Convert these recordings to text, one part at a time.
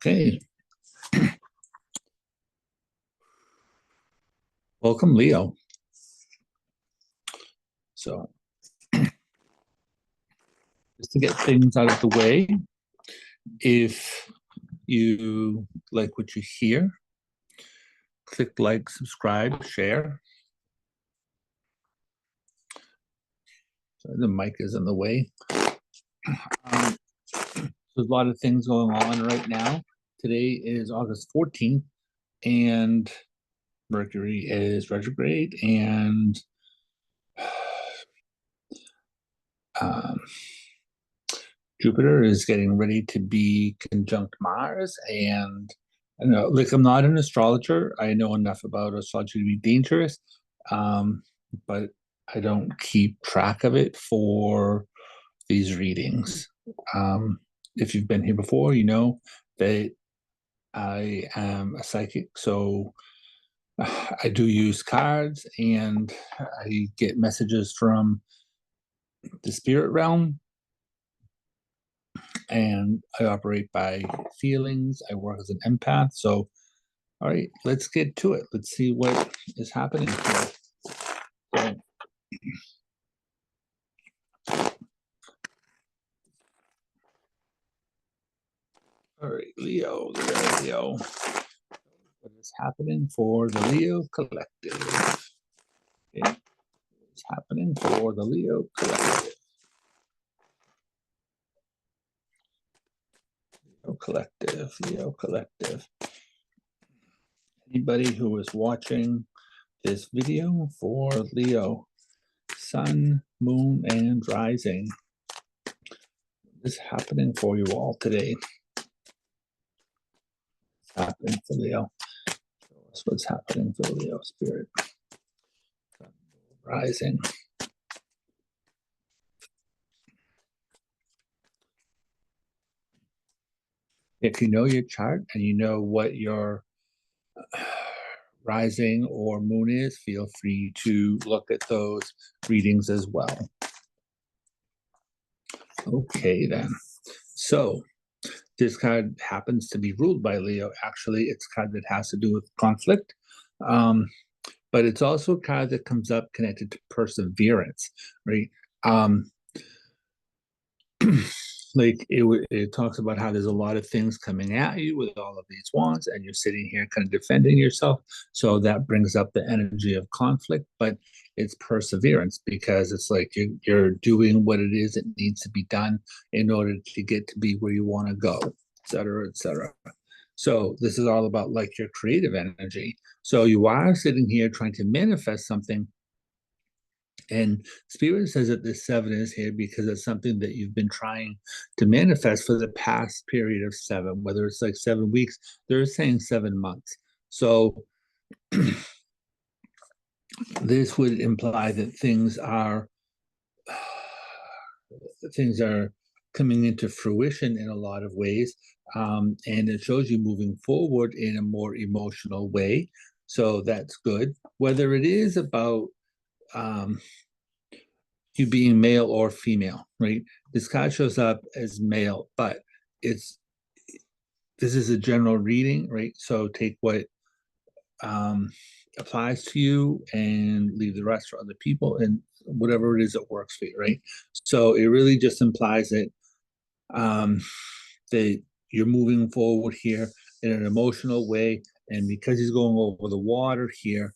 Okay. Welcome, Leo. So, just to get things out of the way, if you like what you hear, click like, subscribe, share. So the mic is in the way. There's a lot of things going on right now. Today is August 14th, and Mercury is retrograde, and Jupiter is getting ready to be conjunct Mars. And I don't know, like, I'm not an astrologer. I know enough about astrology to be dangerous, but I don't keep track of it for these readings. If you've been here before, you know that I am a psychic, so I do use cards and I get messages from the spirit realm, and I operate by feelings. I work as an empath. So, all right, let's get to it. Let's see what is happening here. So, all right, Leo. What is happening for the Leo collective? Okay. What's happening for the Leo collective? Leo collective. Anybody who is watching this video for Leo, sun, moon, and rising, what is happening for you all today? What's happening for Leo? Show us what's happening for Leo spirit. Sun, moon, rising. If you know your chart and you know what your rising or moon is, feel free to look at those readings as well. Okay, then. So this card happens to be ruled by Leo. Actually, it's a card that has to do with conflict. But it's also a card that comes up connected to perseverance, right? Like it talks about how there's a lot of things coming at you with all of these wands, and you're sitting here kind of defending yourself. So that brings up the energy of conflict, but it's perseverance, because it's like you're doing what it is that needs to be done in order to get to be where you want to go, et cetera, et cetera. So this is all about like your creative energy. So you are sitting here trying to manifest something. And Spirit says that this 7 is here because it's something that you've been trying to manifest for the past period of 7, whether it's like 7 weeks, they're saying 7 months. So this would imply that things are coming into fruition in a lot of ways. And it shows you moving forward in a more emotional way. So that's good. Whether it is about you being male or female, right? This card shows up as male, but this is a general reading, right? So take what applies to you and leave the rest for other people, and whatever it is that works for you, right? So it really just implies that that you're moving forward here in an emotional way, and because he's going over the water here,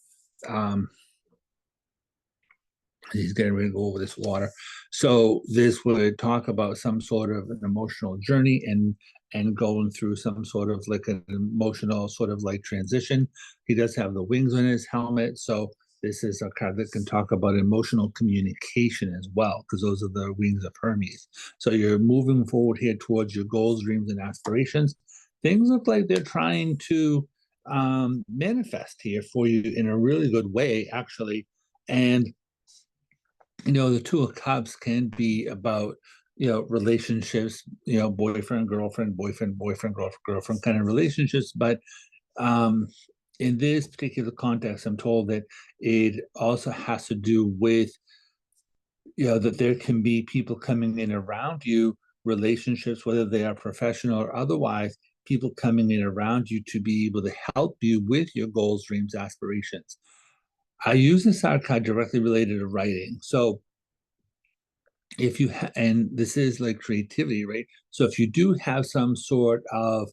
he's getting ready to go over this water. So this would talk about some sort of an emotional journey and going through some sort of like an emotional sort of like transition. He does have the wings on his helmet. So this is a card that can talk about emotional communication as well, because those are the wings of Hermes. So you're moving forward here towards your goals, dreams, and aspirations. Things look like they're trying to manifest here for you in a really good way, actually. And the 2 of Cups can be about relationships, boyfriend, girlfriend, girlfriend kind of relationships. But in this particular context, I'm told that it also has to do with that there can be people coming in around you, relationships, whether they are professional or otherwise, people coming in around you to be able to help you with your goals, dreams, aspirations. I use this card directly related to writing. So if you and this is like creativity, right? So if you do have some sort of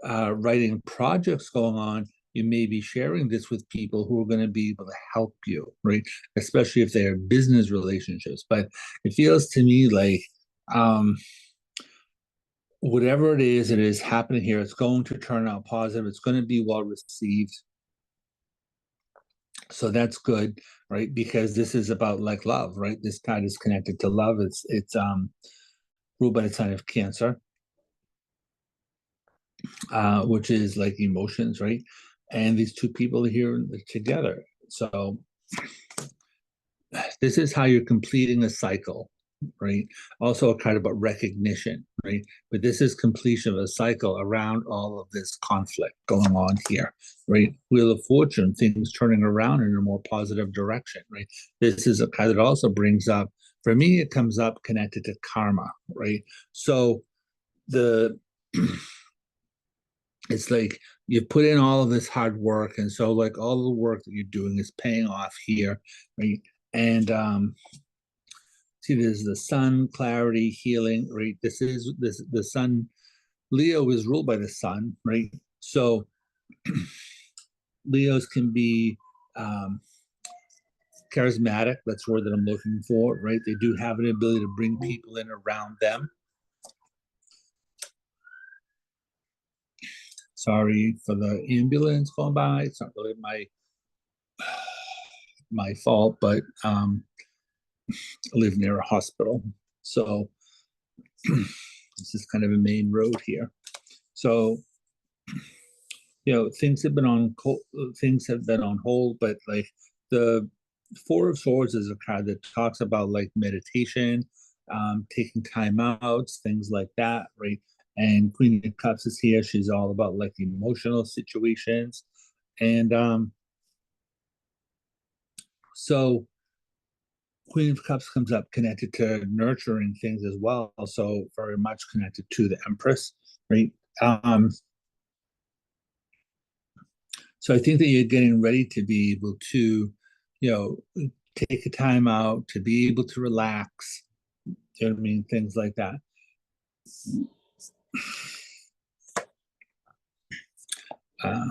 writing projects going on, you may be sharing this with people who are going to be able to help you, right? Especially if they're business relationships. But it feels to me like um, whatever it is happening here, it's going to turn out positive. It's going to be well received. So that's good, right? Because this is about like love, right? This card is connected to love. It's ruled by the sign of Cancer, which is like emotions, right? And these two people are here together. So this is how you're completing a cycle, right? Also a card about recognition, right? But this is completion of a cycle around all of this conflict going on here, right? Wheel of Fortune, things turning around in a more positive direction, right? This is a card that also brings up, for me, it comes up connected to karma, right? So the it's like you put in all of this hard work, and so like all the work that you're doing is paying off here, right? And see, there's the sun, clarity, healing, right? This is this the sun. Leo is ruled by the sun, right? So Leos can be charismatic. That's the word that I'm looking for, right? They do have an ability to bring people in around them. Sorry for the ambulance going by. It's not really my fault, but I live near a hospital, so this is kind of a main road here. So things have been on hold, but like the Four of Swords is a card that talks about like meditation, taking time outs, things like that, right? And Queen of Cups is here. She's all about like emotional situations, and so Queen of Cups comes up connected to nurturing things as well. So very much connected to the Empress, right? Um, so I think that you're getting ready to be able to, take a time out to be able to relax. You know what I mean? Things like that. Uh,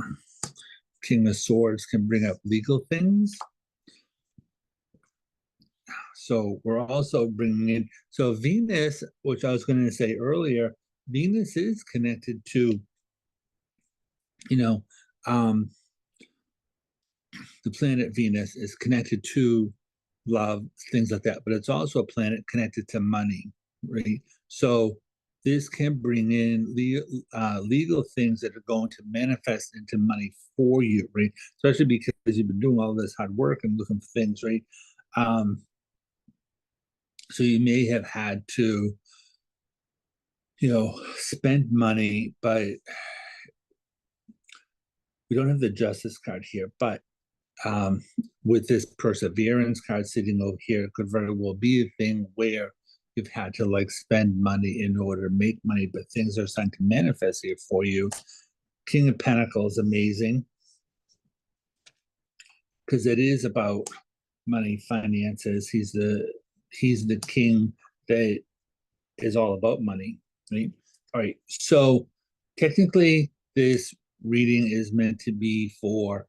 King of Swords can bring up legal things. So we're also bringing in, so Venus, which I was going to say earlier, Venus is connected to, you know, um, the planet Venus is connected to love, things like that, but it's also a planet connected to money, right? So this can bring in legal things that are going to manifest into money for you, right? Especially because you've been doing all this hard work and looking for things, right? Um, so you may have had to, spend money, but we don't have the Justice card here, but um, with this Perseverance card sitting over here, it could very well be a thing where you've had to like spend money in order to make money, but things are starting to manifest here for you. King of Pentacles, amazing, because it is about money, finances. He's the king that is all about money, right? All right. So technically, this reading is meant to be for,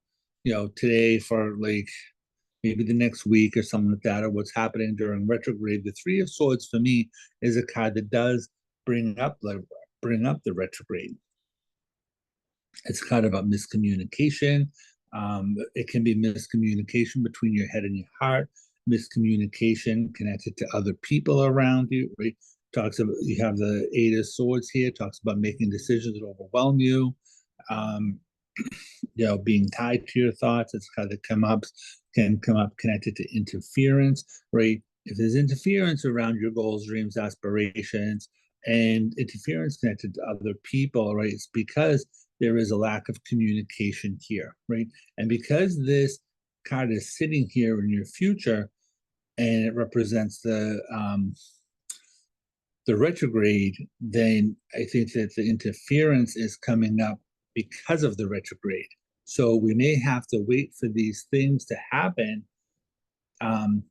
today, for like maybe the next week or something like that, or what's happening during retrograde. The Three of Swords for me is a card that does bring up the retrograde. It's kind of a miscommunication. It can be miscommunication between your head and your heart, miscommunication connected to other people around you, right? Talks about, you have the Eight of Swords here, talks about making decisions that overwhelm you. Um, being tied to your thoughts. It's kind of can come up connected to interference, right? If there's interference around your goals, dreams, aspirations, and interference connected to other people, right? It's because there is a lack of communication here, right? And because this card is sitting here in your future, and it represents the retrograde, then I think that the interference is coming up because of the retrograde. So we may have to wait for these things to happen um,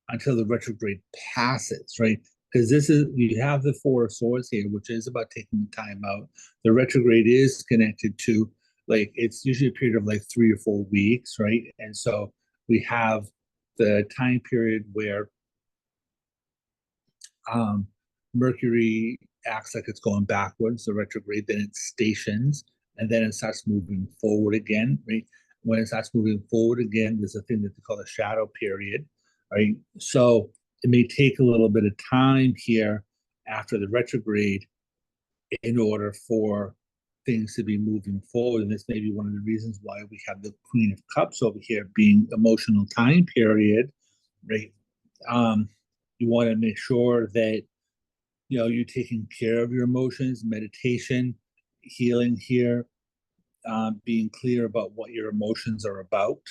until the retrograde passes, right? Because this is, you have the Four of Swords here, which is about taking time out. The retrograde is connected to, like, it's usually a period of like 3 or 4 weeks, right? And so we have the time period where um, Mercury acts like it's going backwards, the retrograde, then it stations, and then it starts moving forward again, right? When it starts moving forward again, there's a thing that they call a shadow period, right? So it may take a little bit of time here after the retrograde in order for things to be moving forward. And this may be one of the reasons why we have the Queen of Cups over here being emotional time period, right? Um, you want to make sure that you're taking care of your emotions, meditation, healing here, being clear about what your emotions are about,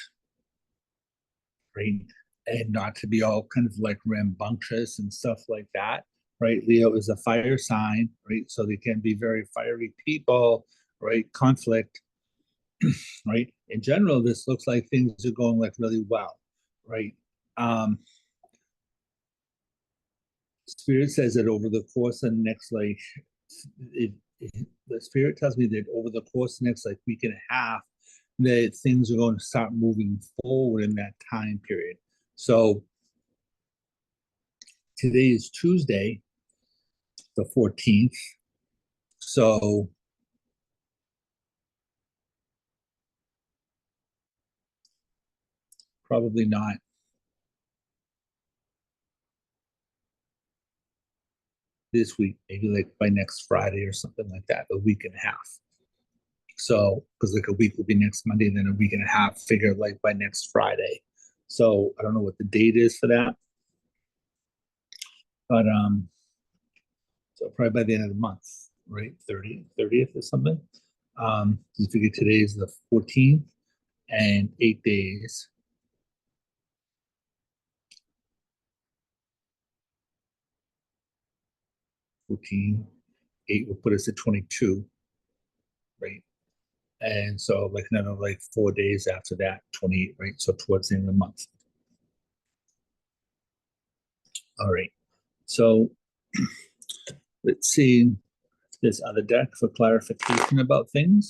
right? And not to be all kind of like rambunctious and stuff like that, right? Leo is a fire sign, right? So they can be very fiery people, right? Conflict, right? In general, this looks like things are going like really well, right? Um, Spirit says that over the course of the next the spirit tells me that over the course of the next like week and a half, that things are going to start moving forward in that time period. So today is Tuesday, the 14th. So probably not this week, maybe like by next Friday or something like that, a week and a half. So, because like a week will be next Monday, and then a week and a half, figure like by next Friday. So I don't know what the date is for that, but so probably by the end of the month, right? 30th or something. You figure today is the 14th and 8 days. 14, 8 will put us at 22, right? And so like another like 4 days after that, 28, right? So towards the end of the month. All right. So let's see this other deck for clarification about things.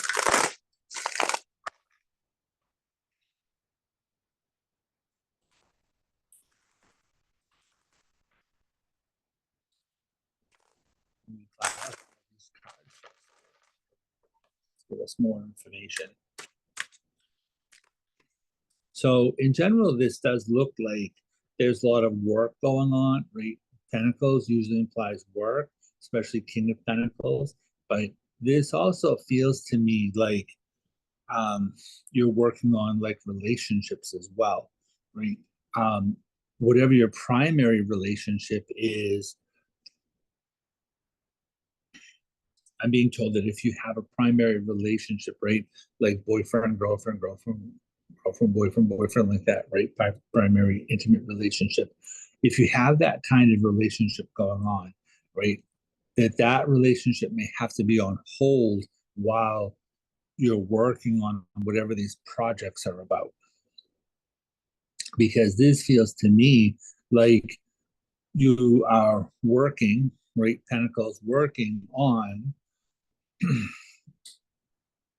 Give us more information. So in general, this does look like there's a lot of work going on, right? Pentacles usually implies work, especially King of Pentacles. But this also feels to me like you're working on like relationships as well, right? Um, Whatever your primary relationship is, I'm being told that if you have a primary relationship, right, like boyfriend, girlfriend, boyfriend, like that, right, primary intimate relationship. If you have that kind of relationship going on, right, that relationship may have to be on hold while you're working on whatever these projects are about. Because this feels to me like you are working, right, Pentacles, working on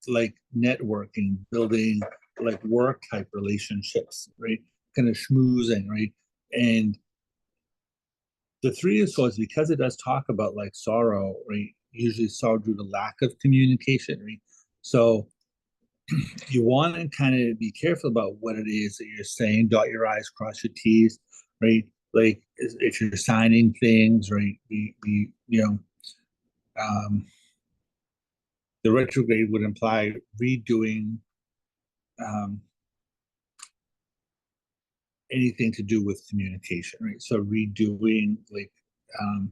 like networking, building like work type relationships, right? Kind of schmoozing, right? And the Three of Swords, because it does talk about like sorrow, right? Usually sorrow due to lack of communication, right? So you want to kind of be careful about what it is that you're saying, dot your I's, cross your T's, right? Like if you're signing things, right? Um, the retrograde would imply redoing um, anything to do with communication, right? So redoing like um,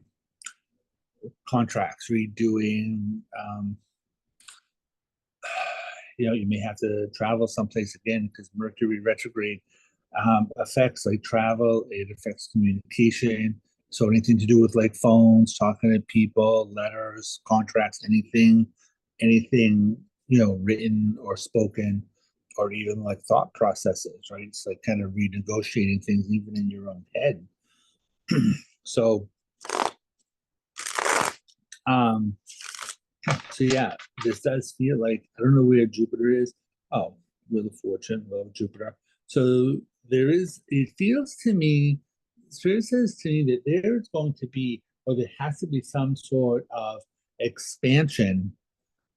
contracts, redoing, you may have to travel someplace again because Mercury retrograde affects like travel, it affects communication, So anything to do with like phones, talking to people, letters, contracts, anything, written or spoken, or even like thought processes, right? It's like kind of renegotiating things even in your own head. So, um, so yeah, this does feel like, I don't know where Jupiter is. Oh, Wheel of Fortune, Wheel of Jupiter. So it feels to me, Spirit says to me that there's going to be, or there has to be some sort of expansion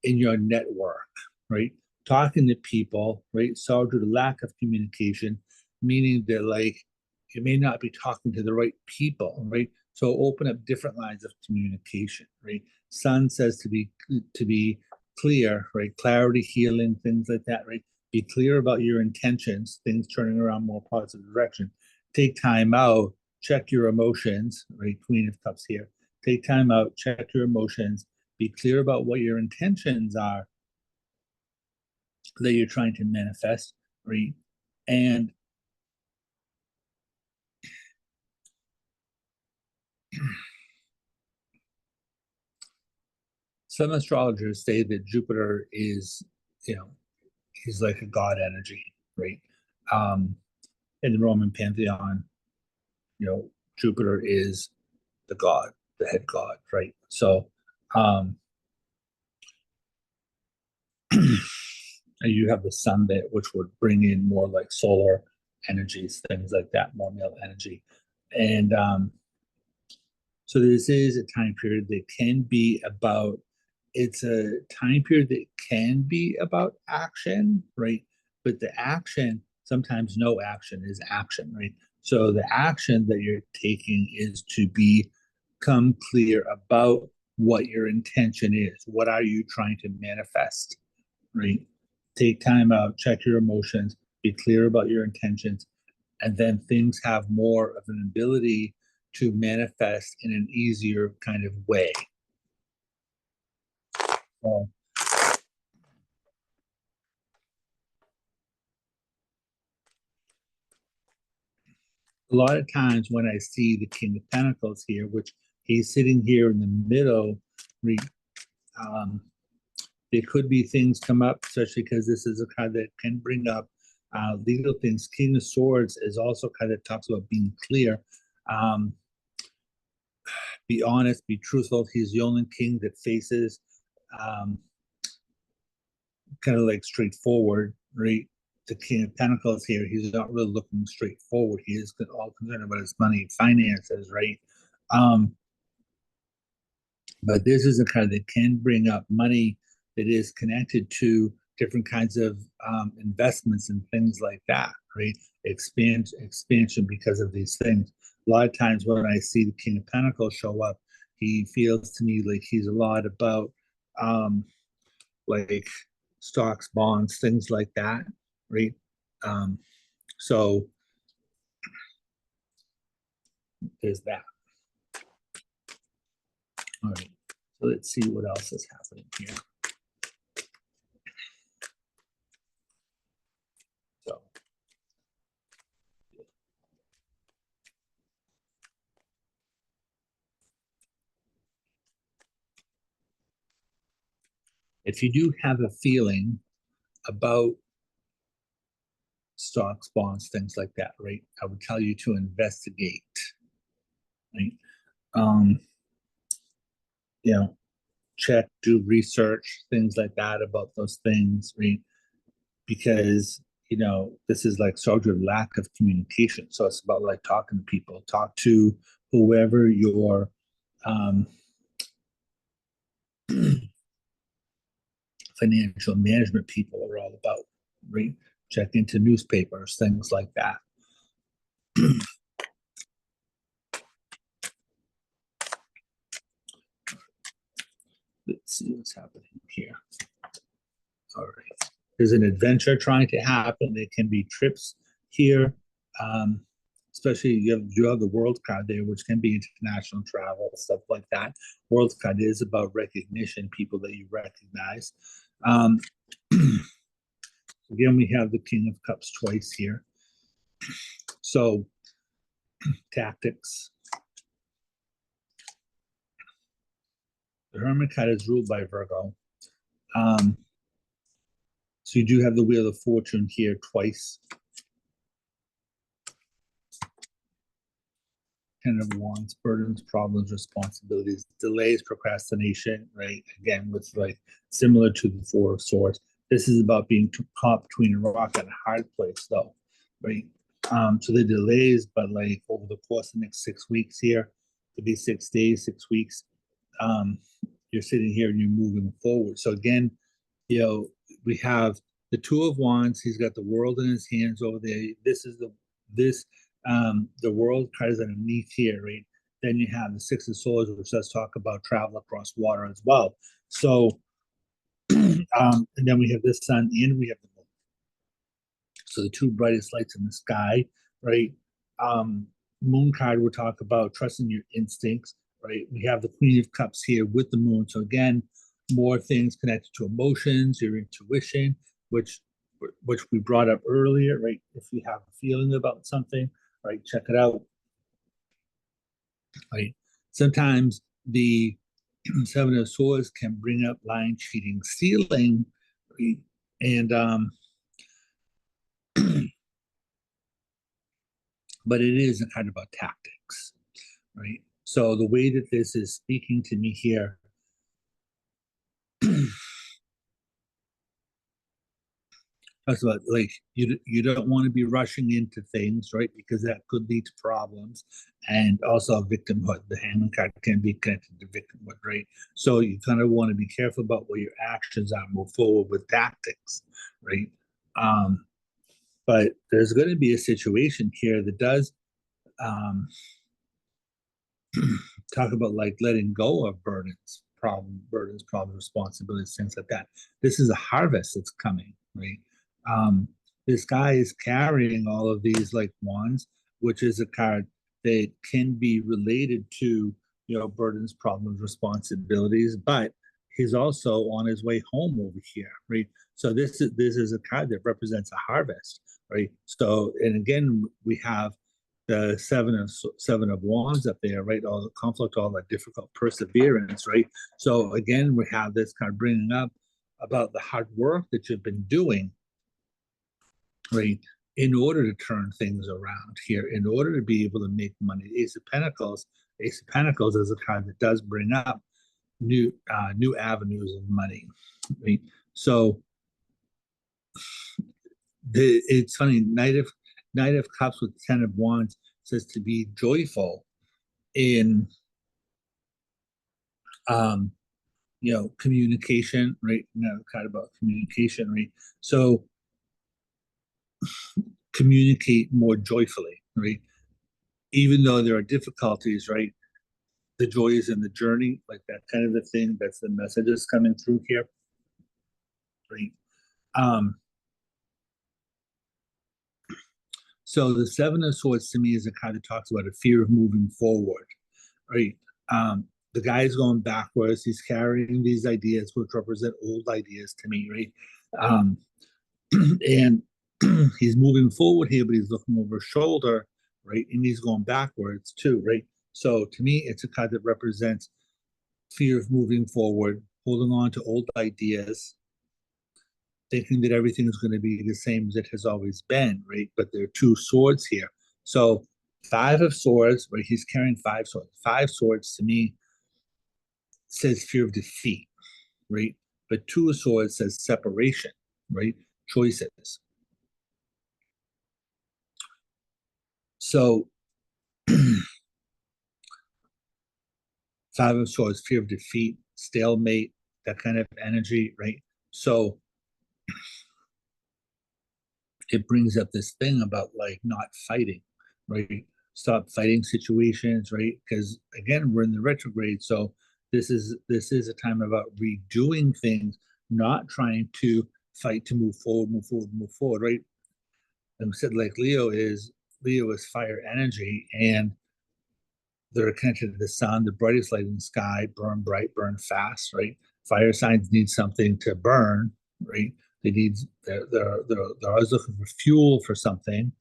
in your network, right? Talking to people, right? So due to lack of communication, meaning that like you may not be talking to the right people, right? So open up different lines of communication, right? Sun says to be clear, right? Clarity, healing, things like that, right? Be clear about your intentions, things turning around more positive direction. Take time out, check your emotions, right? Queen of Cups here. Take time out, check your emotions, be clear about what your intentions are that you're trying to manifest, right? And some astrologers say that Jupiter is, you know, he's like a god energy, right? Um, in the Roman pantheon, Jupiter is the god, the head god, right? So, um, you have the sun there, which would bring in more like solar energies, things like that, more male energy. And so this is a time period that can be about, it's a time period that can be about action, right? But the action, sometimes no action is action, right? So the action that you're taking is to become clear about what your intention is. What are you trying to manifest, right? Take time out, check your emotions, be clear about your intentions, and then things have more of an ability to manifest in an easier kind of way. So a lot of times when I see the King of Pentacles here, which he's sitting here in the middle, um, there could be things come up, especially because this is a card that can bring up legal things. King of Swords is also kind of talks about being clear. Um, be honest, be truthful. He's the only king that faces um, kind of like straightforward, right? The King of Pentacles here, he's not really looking straightforward. He is all concerned about his money, finances, right? Um, but this is a card that can bring up money that is connected to different kinds of investments and things like that, right? Expansion because of these things. A lot of times when I see the King of Pentacles show up, he feels to me like he's a lot about um, like stocks, bonds, things like that, right? Um, so there's that. All right. So let's see what else is happening here. So if you do have a feeling about stocks, bonds, things like that, right? I would tell you to investigate, right? Um, you know, check, do research, things like that about those things, right? Because this is like sort of lack of communication. So it's about like talking to people, talk to whoever your um, financial management people are all about, right? Check into newspapers, things like that. Let's see what's happening here. All right. There's an adventure trying to happen. There can be trips here. Um, Especially you have the world card there, which can be international travel, stuff like that. World card is about recognition, people that you recognize. Um, again, we have the King of Cups twice here. So tactics, The Hermit card is ruled by Virgo. Um, so you do have the Wheel of Fortune here twice. Ten of Wands, burdens, problems, responsibilities, delays, procrastination, right? Again, with like similar to the Four of Swords. This is about being caught between a rock and a hard place, though, right? So the delays, but like over the course of the next 6 weeks here, could be 6 days, 6 weeks. Um, you're sitting here and you're moving forward. So again, we have the Two of Wands. He's got the world in his hands over there. This the world card is underneath here, right? Then you have the Six of Swords, which does talk about travel across water as well. So, and then we have this sun and we have the moon. So the two brightest lights in the sky, right? Moon card will talk about trusting your instincts, right? We have the Queen of Cups here with the moon. So again, more things connected to emotions, your intuition, which we brought up earlier, right? If you have a feeling about something, right, check it out. Right. Sometimes the Seven of Swords can bring up lying, cheating, stealing, right? And but it is a kind of about tactics, right? So the way that this is speaking to me here talks about like you don't want to be rushing into things, right? Because that could lead to problems, and also victimhood. The Hangman card can be connected to victimhood, right? So you kind of want to be careful about what your actions are. Move forward with tactics, right? Um, but there's going to be a situation here that does um, talk about like letting go of burdens, problems, responsibilities, things like that. This is a harvest that's coming, right? Um, this guy is carrying all of these like wands, which is a card that can be related to burdens, problems, responsibilities, but he's also on his way home over here, right? So this is a card that represents a harvest, right? So and again we have the seven of wands up there, right? All the conflict, all the difficult perseverance, right? So again, we have this kind of bringing up about the hard work that you've been doing, right? In order to turn things around here, in order to be able to make money. Ace of Pentacles is a card that does bring up new avenues of money, right? So it's funny. Knight of Cups with Ten of Wands says to be joyful in um communication, right? Kind of about communication, right? So communicate more joyfully, right? Even though there are difficulties, right? The joy is in the journey, like that kind of the thing. That's the messages coming through here, right? um so the Seven of Swords to me is a card that talks about a fear of moving forward, right? um the guy is going backwards. He's carrying these ideas which represent old ideas to me, right? um and he's moving forward here, but he's looking over his shoulder, right? And he's going backwards too, right? So to me, it's a card that represents fear of moving forward, holding on to old ideas, thinking that everything is going to be the same as it has always been, right? But there are two swords here. So Five of Swords, right? He's carrying five swords. Five swords to me says fear of defeat, right? But Two of Swords says separation, right? Choices. So Five of Swords, fear of defeat, stalemate, that kind of energy, right? So it brings up this thing about like not fighting, right? Stop fighting situations, right? Because again, we're in the retrograde, so this is a time about redoing things, not trying to fight to move forward, move forward, move forward, right? And we said like Leo is fire energy, and they're connected to the sun, the brightest light in the sky, burn bright, burn fast, right? Fire signs need something to burn, right? They're always looking for fuel for something,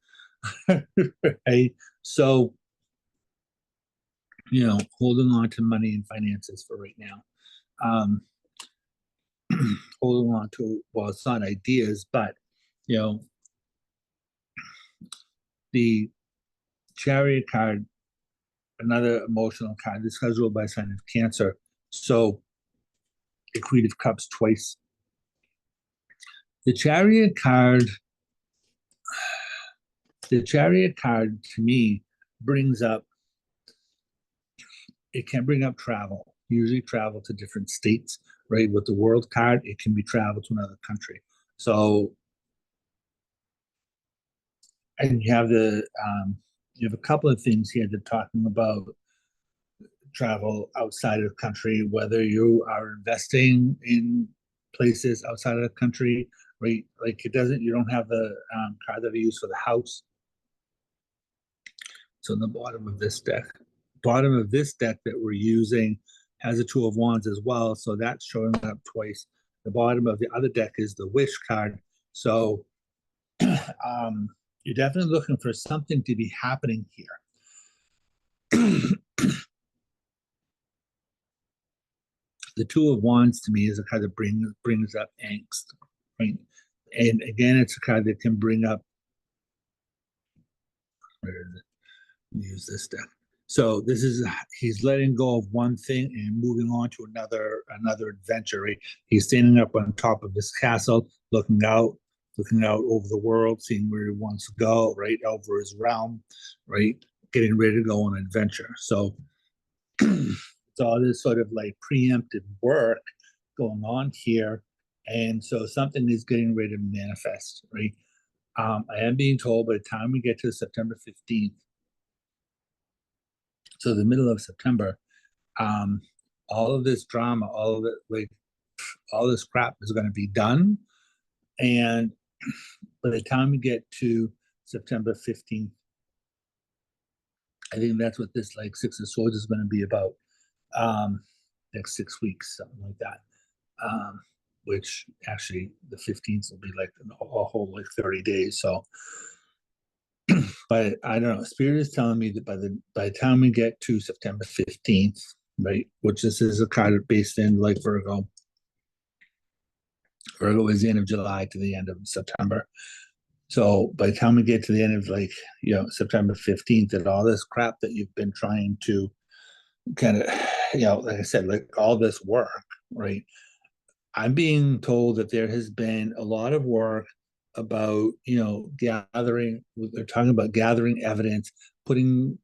right? So holding on to money and finances for right now. um, holding on to, well, it's not ideas, but you know, the Chariot card, another emotional card. This guy's ruled by a sign of Cancer, so the Queen of Cups twice. The Chariot card, the Chariot card to me brings up. It can bring up travel. Usually, travel to different states. Right, with the World card, it can be travel to another country. So, and you have a couple of things here that are talking about travel outside of the country, whether you are investing in places outside of the country, right? Like it doesn't, you don't have the card that I use for the house. So in the bottom of this deck that we're using has a Two of Wands as well. So that's showing up twice. The bottom of the other deck is the Wish card. So you're definitely looking for something to be happening here. The Two of Wands to me is a card that brings up angst, right? And again, it's a card that can bring up. Where is it? Use this deck. So this is he's letting go of one thing and moving on to another adventure. Right? He's standing up on top of his castle, looking out over the world, seeing where he wants to go. Right over his realm, right, getting ready to go on an adventure. So it's all this sort of like preemptive work going on here. And so something is getting ready to manifest, right? I am being told by the time we get to September 15th, so the middle of September, um, all of this drama, all of it, like all this crap is going to be done. And by the time we get to September 15th, I think that's what this like Six of Swords is going to be about. Next 6 weeks, something like that. Which actually the 15th will be like a whole like 30 days. So, but I don't know. Spirit is telling me that by the time we get to September 15th, right, which this is a card based in like Virgo. Virgo is the end of July to the end of September. So by the time we get to the end of like September 15th, and all this crap that you've been trying to kind of like I said, like all this work, right? I'm being told that there has been a lot of work about gathering. They're talking about gathering evidence, putting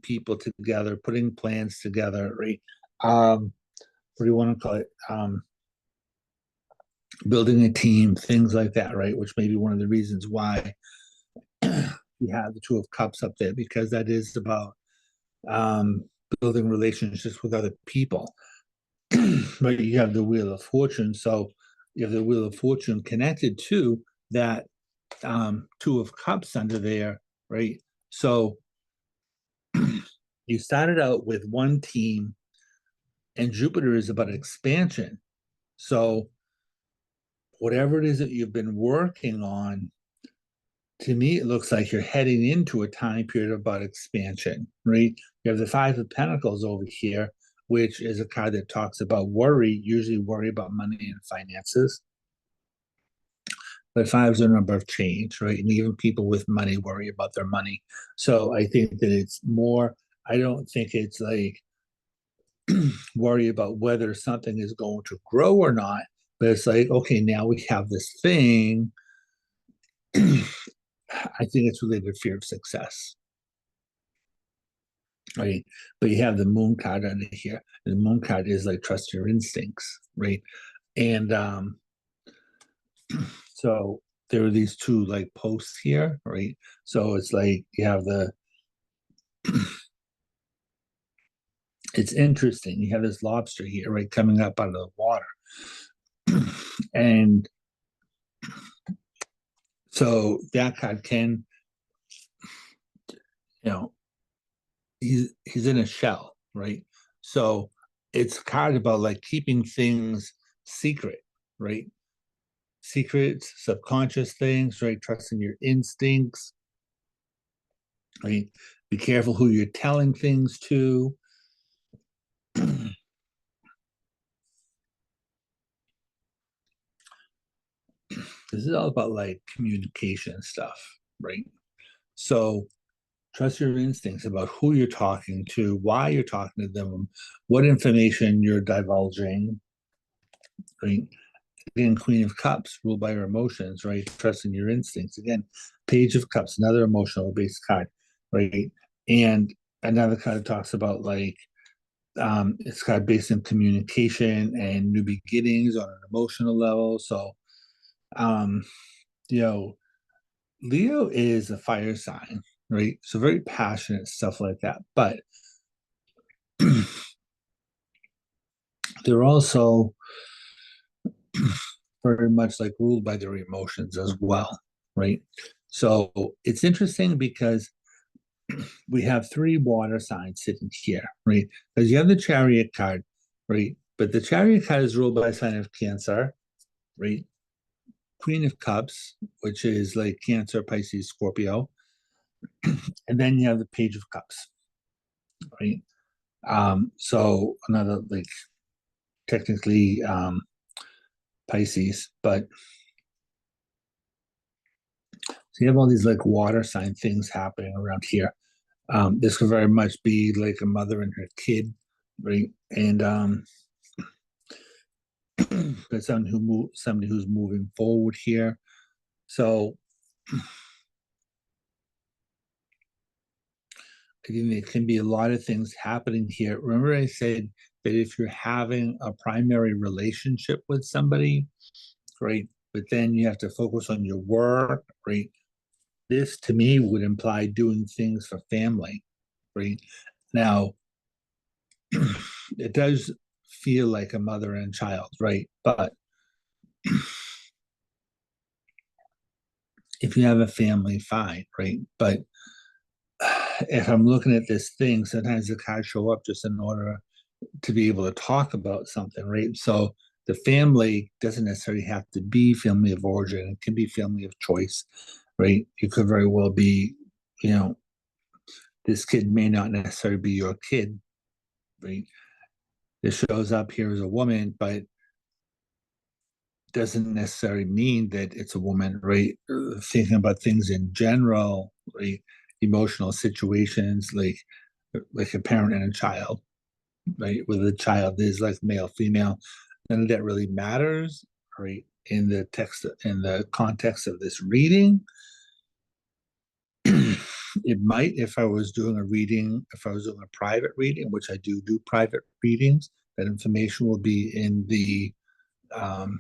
people together, putting plans together, right? What do you want to call it? Building a team, things like that, right? Which may be one of the reasons why we have the Two of Cups up there, because that is about building relationships with other people. But you have the Wheel of Fortune, so you have the Wheel of Fortune connected to that Two of Cups under there, right? So you started out with one team, and Jupiter is about expansion. So whatever it is that you've been working on, to me, it looks like you're heading into a time period about expansion, right? You have the Five of Pentacles over here, which is a card that talks about worry, usually worry about money and finances. But five is a number of change, right? And even people with money worry about their money. So I think that it's more, I don't think it's like worry about whether something is going to grow or not, but it's like, okay, now we have this thing. I think it's related to fear of success. Right. But you have the moon card under here. And the moon card is like trust your instincts, right? And so there are these two like posts here, right? So it's like you have the it's interesting. You have this lobster here, right, coming up out of the water. And so that card can, you know, he's in a shell, right? So it's a card about like keeping things secret, right? Secrets, subconscious things, right? Trusting your instincts, right? Be careful who you're telling things to. this is all about like communication stuff, right? So trust your instincts about who you're talking to, why you're talking to them, what information you're divulging, right? Again, Queen of Cups, ruled by your emotions, right? Trusting your instincts. Again, Page of Cups, another emotional based card, right? And another card that talks about like it's got based in communication and new beginnings on an emotional level. So um, you know, Leo is a fire sign, right? So very passionate, stuff like that. But they're also very much like ruled by their emotions as well, right? So it's interesting because we have three water signs sitting here, right? Because you have the Chariot card, right? But the Chariot card is ruled by a sign of Cancer, right? Queen of Cups, which is like Cancer, Pisces, Scorpio, and then you have the Page of Cups, right? So another like technically Pisces, but so you have all these like water sign things happening around here. This could very much be like a mother and her kid, right? And but somebody who's moving forward here. So I think there can be a lot of things happening here. Remember, I said that if you're having a primary relationship with somebody, right, but then you have to focus on your work, right? This to me would imply doing things for family, right? Now, it does feel like a mother and child, right? But if you have a family, fine, right? But if I'm looking at this thing, sometimes the cards show up just in order to be able to talk about something, right? So the family doesn't necessarily have to be family of origin. It can be family of choice, right? You could very well be, you know, this kid may not necessarily be your kid, right? This shows up here as a woman, but doesn't necessarily mean that it's a woman, right? Thinking about things in general, right? Emotional situations like a parent and a child, right? Whether the child is like male, female, none of that really matters, right? In the text, in the context of this reading, it might if I was doing a reading, if I was doing a private reading, which I do private readings, that information will be in the um,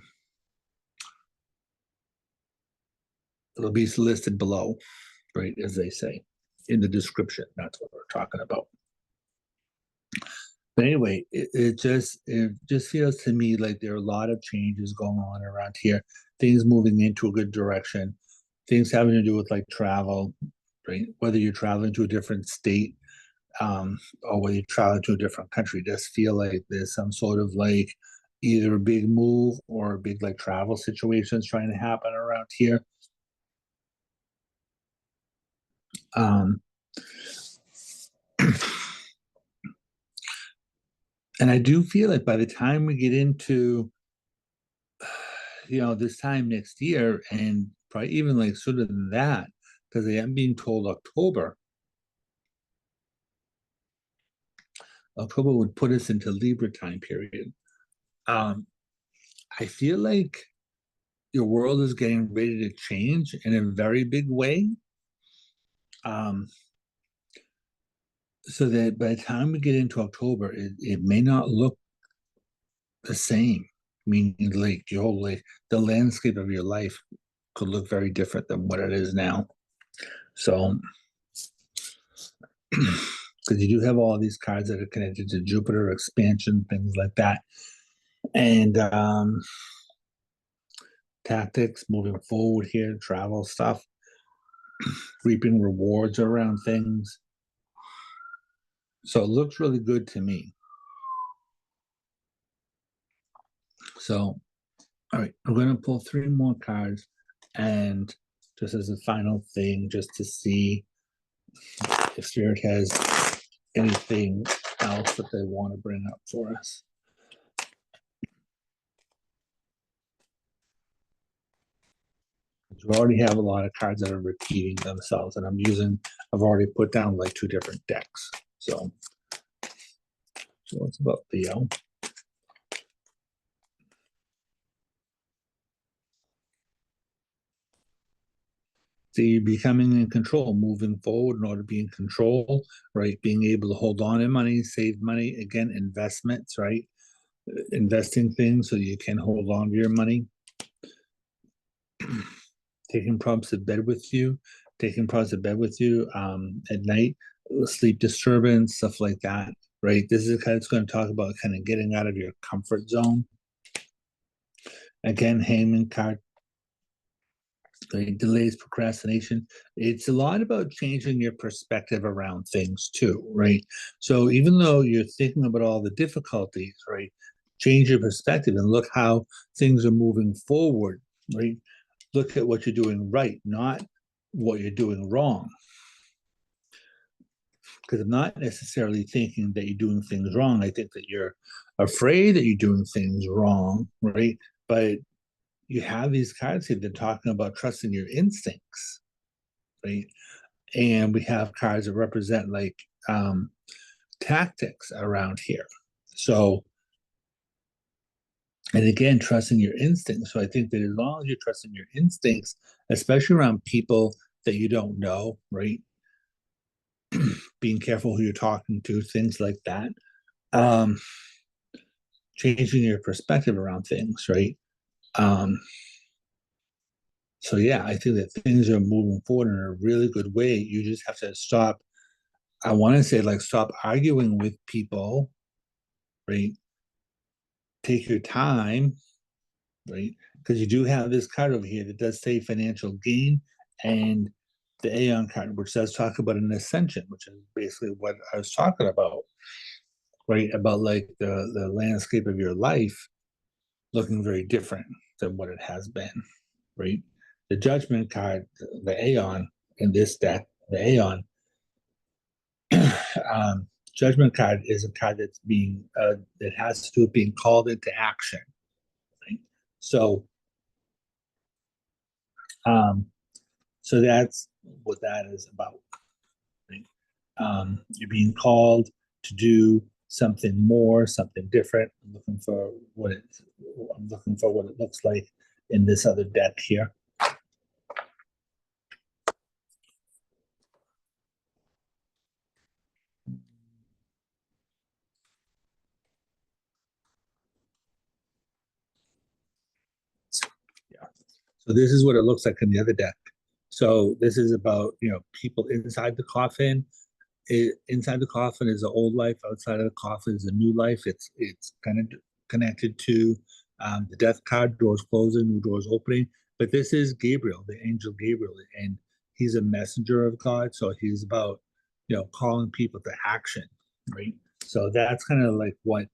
it'll be listed below, right, as they say in the description. That's what we're talking about. But anyway, it just feels to me like there are a lot of changes going on around here. Things moving into a good direction. Things having to do with like travel, right? Whether you're traveling to a different state, or whether you're traveling to a different country, it does feel like there's some sort of like either a big move or a big like travel situations trying to happen around here. Um, and I do feel like by the time we get into this time next year, and probably even like sooner than that, because I am being told October would put us into Libra time period. Um, I feel like your world is getting ready to change in a very big way. Um, so that by the time we get into October, it may not look the same. Meaning, like your whole like the landscape of your life could look very different than what it is now. So, because you do have all these cards that are connected to Jupiter expansion, things like that, and tactics moving forward here, travel stuff, reaping rewards around things. So it looks really good to me. So, all right, I'm going to pull three more cards, and just as a final thing, just to see if Spirit has anything else that they want to bring up for us. We already have a lot of cards that are repeating themselves, and I've already put down like 2 different decks. So it's about Theo. So you're becoming in control, moving forward in order to be in control, right? Being able to hold on to money, save money, again, investments, right? Investing things so you can hold on to your money. Taking problems to bed with you, at night, sleep disturbance, stuff like that, right? This is kind of, it's going to talk about kind of getting out of your comfort zone. Again, Hangman card, delays, procrastination. It's a lot about changing your perspective around things too, right? So even though you're thinking about all the difficulties, right, change your perspective and look how things are moving forward, right? Look at what you're doing right, not what you're doing wrong. Because I'm not necessarily thinking that you're doing things wrong. I think that you're afraid that you're doing things wrong, right? But you have these cards here, they're talking about trusting your instincts, right? And we have cards that represent like tactics around here. So, and again, trusting your instincts. So I think that as long as you're trusting your instincts, especially around people that you don't know, right? Being careful who you're talking to, things like that. Um, Changing your perspective around things, right? Um, so yeah, I think that things are moving forward in a really good way. You just have to stop. I want to say like stop arguing with people, right? Take your time, right? Because you do have this card over here that does say financial gain, and the Aeon card, which does talk about an ascension, which is basically what I was talking about, right? About like the landscape of your life looking very different than what it has been, right? The Judgment card, the Aeon in this deck, the Aeon, Judgment card is a card that's being that has to do with being called into action, right? So, um, so that's what that is about, right? You're being called to do something more, something different. I'm looking for what it looks like in this other deck here. Yeah. So this is what it looks like in the other deck. So this is about, people inside the coffin. Inside the coffin is the old life. Outside of the coffin is a new life. It's kind of connected to the death card, doors closing, new doors opening. But this is Gabriel, the angel Gabriel, and he's a messenger of God. So he's about, calling people to action, right? So that's kind of like what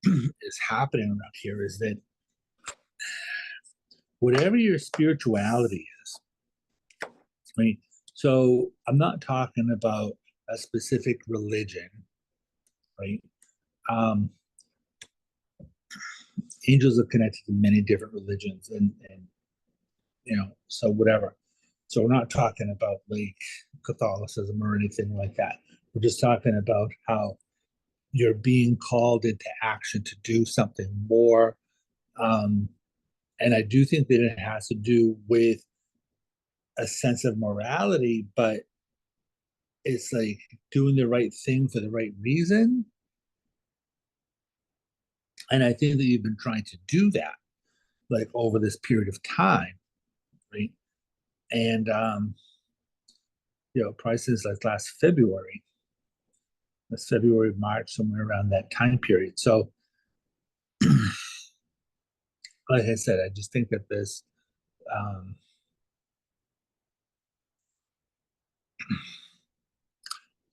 is happening around here is that whatever your spirituality is, right? So I'm not talking about a specific religion, right? Um, Angels are connected to many different religions, and so whatever. So we're not talking about like Catholicism or anything like that. We're just talking about how you're being called into action to do something more. Um, and I do think that it has to do with a sense of morality, but it's like doing the right thing for the right reason. And I think that you've been trying to do that like over this period of time, right? And probably since like last February, March, somewhere around that time period. So, like I said, I just think that this, um,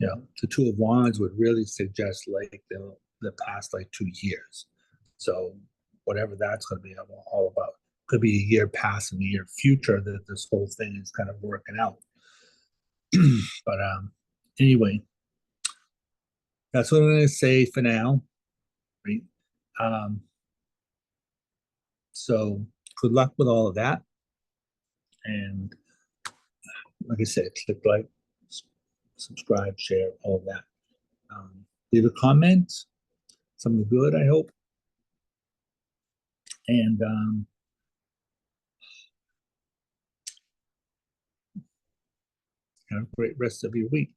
the Two of Wands would really suggest like the past like 2 years. So, whatever that's going to be all about. Could be a year past and a year future that this whole thing is kind of working out. But anyway, that's what I'm going to say for now. Right. Um, so good luck with all of that. And like I said, click like, subscribe, share, all of that. Leave a comment, something good, I hope. And have a great rest of your week.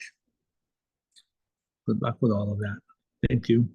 Good luck with all of that. Thank you.